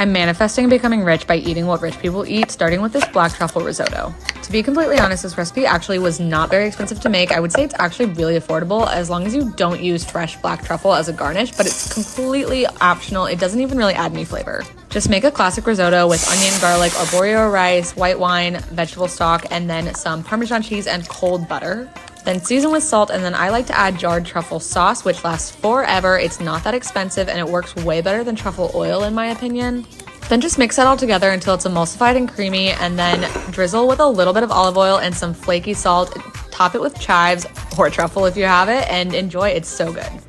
I'm manifesting becoming rich by eating what rich people eat, starting with this black truffle risotto. To be completely honest, this recipe actually was not very expensive to make. I would say it's actually really affordable as long as you don't use fresh black truffle as a garnish, but it's completely optional. It doesn't even really add any flavor. Just make a classic risotto with onion, garlic, arborio rice, white wine, vegetable stock, and then some Parmesan cheese and cold butter. Then season with salt, and then I like to add jarred truffle sauce, which lasts forever. It's not that expensive, and it works way better than truffle oil in my opinion. Then just mix that all together until it's emulsified and creamy, and then drizzle with a little bit of olive oil and some flaky salt. Top it with chives or truffle if you have it, and enjoy. It's so good.